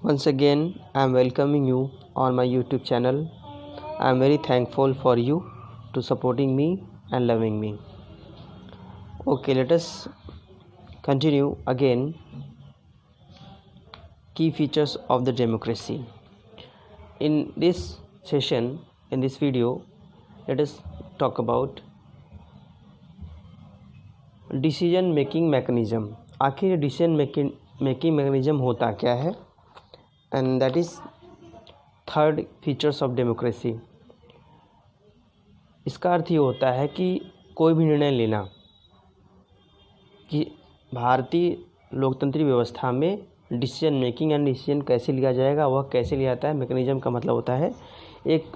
Once again, I am welcoming you on my YouTube channel. I am very thankful for you to supporting me and loving me. Okay, let us continue again. Key features of the democracy. In this session, in this video, let us talk about decision making mechanism. आखिर decision making mechanism होता क्या है? And that is third features of democracy. इसका अर्थ ये होता है कि कोई भी निर्णय लेना, कि भारतीय लोकतंत्री व्यवस्था में डिसीजन मेकिंग एंड डिसीजन कैसे लिया जाएगा, वह कैसे लिया जाता है. मैकेनिज़्म का मतलब होता है एक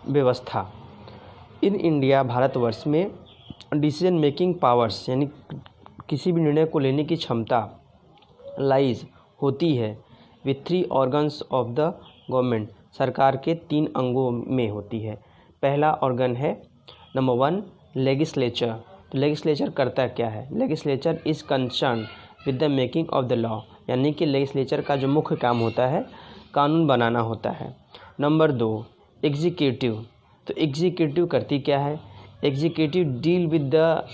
व्यवस्था. इन इंडिया, भारतवर्ष में डिसीजन मेकिंग पावर्स यानी किसी भी निर्णय को लेने की क्षमता लाइज होती है with 3 organs of the government. सरकार के 3 अंगों में होती है. पहला ऑर्गन है नंबर 1 लेजिस्लेचर. तो लेजिस्लेचर करता क्या है? Legislature is concern with the making of the law, यानी कि लेजिस्लेचर का जो मुख्य काम होता है कानून बनाना होता है. Number 2 executive. तो एग्जीक्यूटिव करती क्या है? Executive deal with the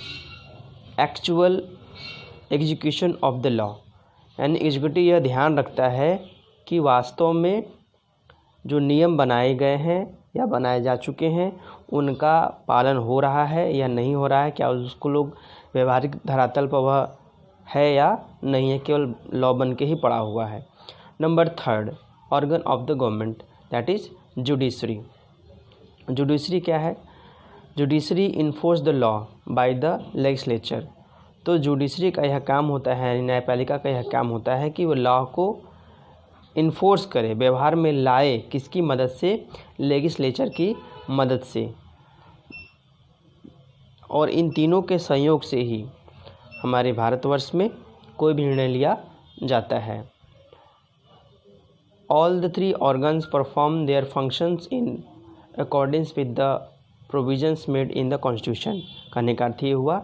actual execution of the law, यानी एग्जीक्यूटिव यह ध्यान रखता है कि वास्तव में जो नियम बनाए गए हैं या बनाए जा चुके हैं उनका पालन हो रहा है या नहीं हो रहा है, क्या उसको लोग व्यवहारिक धरातल पर वह है या नहीं है, केवल लॉ बन के ही पड़ा हुआ है. Number 3 organ of the government, that is judiciary. Judiciary क्या है? Judiciary enforce the law by the legislature. तो जुडिशरी का यह काम होता है, न्यायपालिका का यह काम होता है कि वो लॉ को इन्फोर्स करे, व्यवहार में लाए. किसकी मदद से? लेजिस्लेचर की मदद से. और इन तीनों के संयोग से ही हमारे भारतवर्ष में कोई भी निर्णय लिया जाता है. All the 3 organs perform their functions in according with the provisions made in the constitution. कहने का अर्थ ये हुआ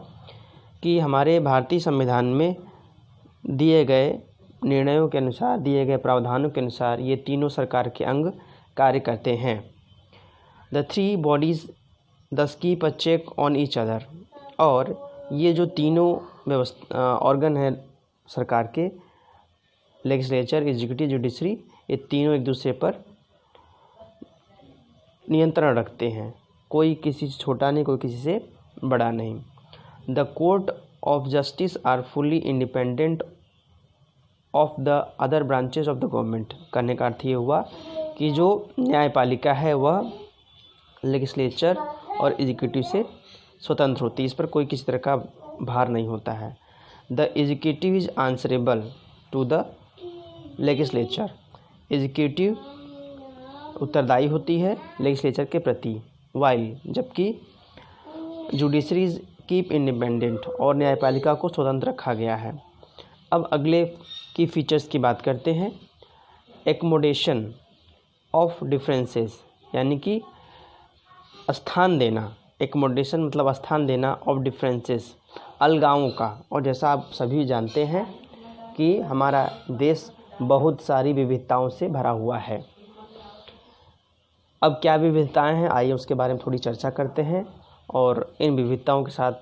कि हमारे भारतीय संविधान में दिए गए निर्णयों के अनुसार, दिए गए प्रावधानों के अनुसार ये तीनों सरकार के अंग कार्य करते हैं. The 3 bodies thus keep a check on each other. और ये जो तीनों ऑर्गन हैं सरकार के, लेजिस्लेचर, एग्जीक्यूटिव, जुडिशरी, ये तीनों एक दूसरे पर नियंत्रण रखते हैं. कोई किसी से छोटा नहीं, कोई किसी से बड़ा नहीं. The court of justice are fully independent of the other branches of the government. करने का अर्थ ये हुआ कि जो न्यायपालिका है वह लेजिस्लेचर और एग्जीक्यूटिव से स्वतंत्र होती है, इस पर कोई किसी तरह का भार नहीं होता है. The executive is answerable to the legislature. Executive उत्तरदायी होती है लेजिस्लेचर के प्रति, वाइल जबकि जुडिशरी कीप इंडिपेंडेंट, और न्यायपालिका को स्वतंत्र रखा गया है. अब अगले की फीचर्स की बात करते हैं. एकोमोडेशन ऑफ डिफरेंसेस, यानी कि स्थान देना. एकोमोडेशन मतलब स्थान देना, ऑफ डिफरेंसेस अलगावों का. और जैसा आप सभी जानते हैं कि हमारा देश बहुत सारी विविधताओं से भरा हुआ है. अब क्या विविधताएं हैं, आइए उसके बारे में थोड़ी चर्चा करते हैं. और इन विविधताओं के साथ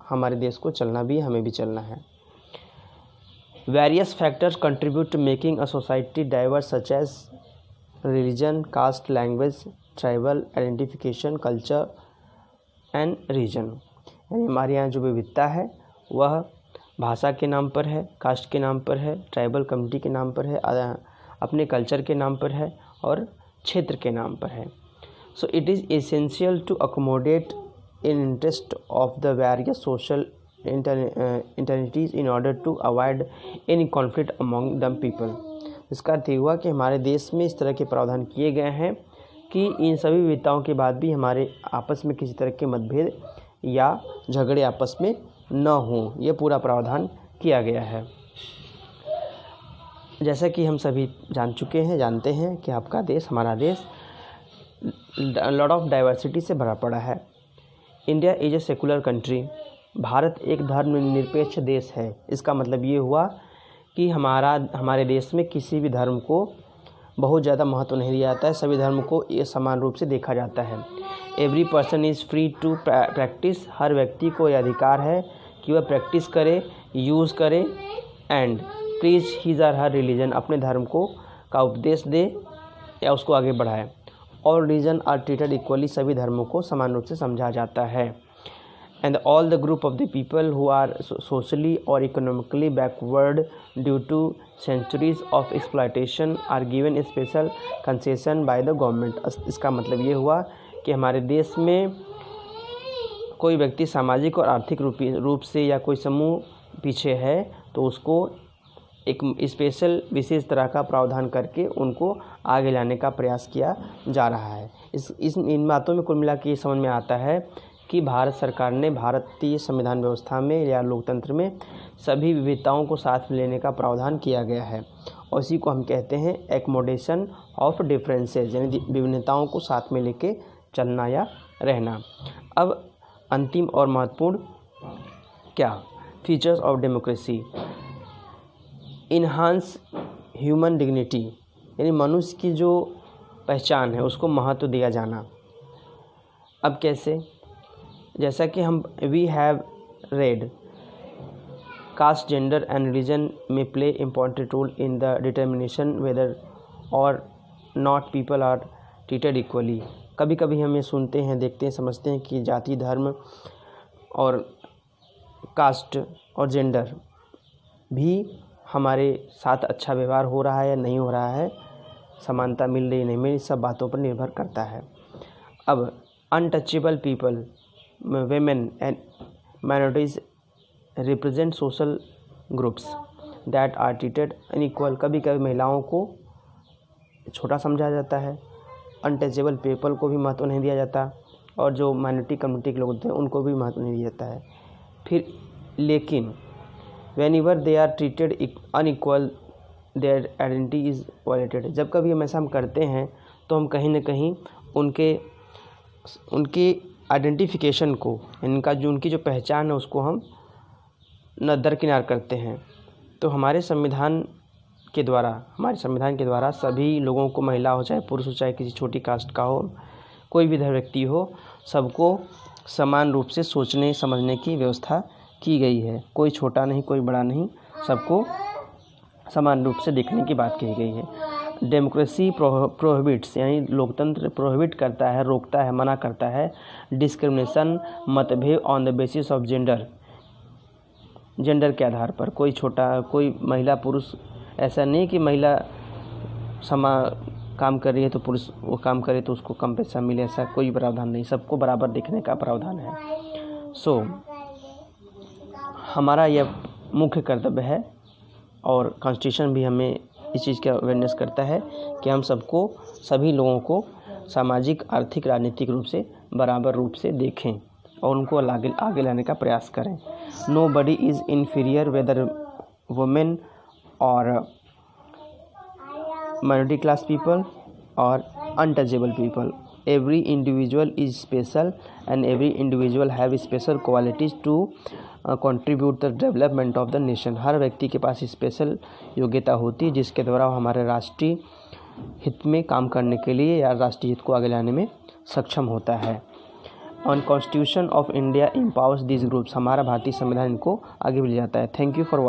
हमारे देश को चलना भी, हमें भी चलना है. Various factors contribute to making a society diverse such as religion, caste, language, tribal identification, culture and region. यानी हमारे यहाँ जो विविधता है वह भाषा के नाम पर है, कास्ट के नाम पर है, ट्राइबल कम्युनिटी के नाम पर है, अपने कल्चर के नाम पर है और क्षेत्र के नाम पर है. So it is essential to accommodate in interest of the various social identities in order to avoid any conflict among the people. इसका अर्थ हुआ कि हमारे देश में इस तरह के प्रावधान किए गए हैं कि इन सभी विविधताओं के बाद भी हमारे आपस में किसी तरह के मतभेद या झगड़े आपस में न हों. यह पूरा प्रावधान किया गया है. जैसा कि हम सभी जान चुके हैं, जानते हैं कि आपका देश, हमारा देश लॉट ऑफ डाइवर्सिटी से भरा पड़ा है. India is a secular country. Bharat एक धर्मनिरपेक्ष देश है. इसका मतलब ये हुआ कि हमारे देश में किसी भी धर्म को बहुत ज़्यादा महत्व नहीं दिया जाता है, सभी धर्म को ये समान रूप से देखा जाता है। Every person is free to practice, हर व्यक्ति को यह अधिकार है कि वह प्रैक्टिस करे, यूज़ करे एंड प्रीच हिज और हर रिलीजन, अपने धर्म का उपदेश दे या उसको आगे बढ़ाए। All religion are treated equally, सभी धर्मों को समान रूप से समझा जाता है। And all the group of the people who are socially और economically backward due to centuries of exploitation are given special concession by the government. इसका मतलब ये हुआ कि हमारे देश में कोई व्यक्ति सामाजिक और आर्थिक रूप से या कोई समूह पीछे है तो उसको एक स्पेशल विशेष तरह का प्रावधान करके उनको आगे लाने का प्रयास किया जा रहा है। इन बातों में कुल मिला के ये समझ में आता है कि भारत सरकार ने भारतीय संविधान व्यवस्था में या लोकतंत्र में सभी विविधताओं को साथ में लेने का प्रावधान किया गया है और इसी को हम कहते हैं एकोमोडेशन ऑफ डिफरेंसेस, यानी विभिन्नताओं को साथ में लेके चलना या रहना। अब अंतिम और महत्वपूर्ण क्या features of democracy, enhance human dignity, यानी मनुष्य की जो पहचान है उसको महत्व दिया जाना। अब कैसे, जैसा कि हम we have read caste, gender and religion में play important role in the determination whether और not people are treated equally. कभी कभी हम ये सुनते हैं, देखते हैं, समझते हैं कि जाति, धर्म और कास्ट और जेंडर भी हमारे साथ अच्छा व्यवहार हो रहा है या नहीं हो रहा है, समानता मिल रही नहीं मिल रही, सब बातों पर निर्भर करता है। अब untouchable people, women and minorities represent social groups that are treated unequal। कभी कभी महिलाओं को छोटा समझा जाता है, अनटचेबल पीपल को भी महत्व नहीं दिया जाता और जो माइनॉरिटी कम्युनिटी के लोग होते हैं उनको भी महत्व नहीं दिया जाता है। फिर लेकिन whenever they are treated unequal their identity is violated। जब कभी हम ऐसा करते हैं तो हम कहीं ना कहीं उनके आइडेंटिफिकेशन को, उनकी जो पहचान है उसको हम दरकिनार करते हैं। तो हमारे संविधान के द्वारा सभी लोगों को, महिला हो चाहे पुरुष हो चाहे किसी छोटी कास्ट का हो, कोई भी व्यक्ति हो, सबको समान रूप से सोचने समझने की व्यवस्था की गई है। कोई छोटा नहीं, कोई बड़ा नहीं, सबको समान रूप से देखने की बात कही गई है। डेमोक्रेसी प्रोहिबिट्स, यानी लोकतंत्र प्रोहिबिट करता है, रोकता है, मना करता है डिस्क्रिमिनेशन, मतभेद on the basis of gender के आधार पर। कोई छोटा, कोई महिला, पुरुष, ऐसा नहीं कि महिला काम कर रही है तो पुरुष वो काम करे तो उसको कम पैसा मिले, ऐसा कोई प्रावधान नहीं, सबको बराबर देखने का प्रावधान है। सो हमारा यह मुख्य कर्तव्य है और कॉन्स्टिट्यूशन भी हमें इस चीज़ का अवेयरनेस करता है कि हम सभी लोगों को सामाजिक, आर्थिक, राजनीतिक रूप से बराबर रूप से देखें और उनको आगे लाने का प्रयास करें। Nobody is inferior whether women और माइनॉरिटी क्लास पीपल और untouchable people. Every individual is special and every individual have special qualities to contribute the development of the nation. हर व्यक्ति के पास स्पेशल योग्यता होती है जिसके द्वारा हमारे राष्ट्रीय हित में काम करने के लिए या राष्ट्रीय हित को आगे लाने में सक्षम होता है। On constitution of India empowers this groups, हमारा भारतीय संविधान इनको आगे ले जाता है। Thank you for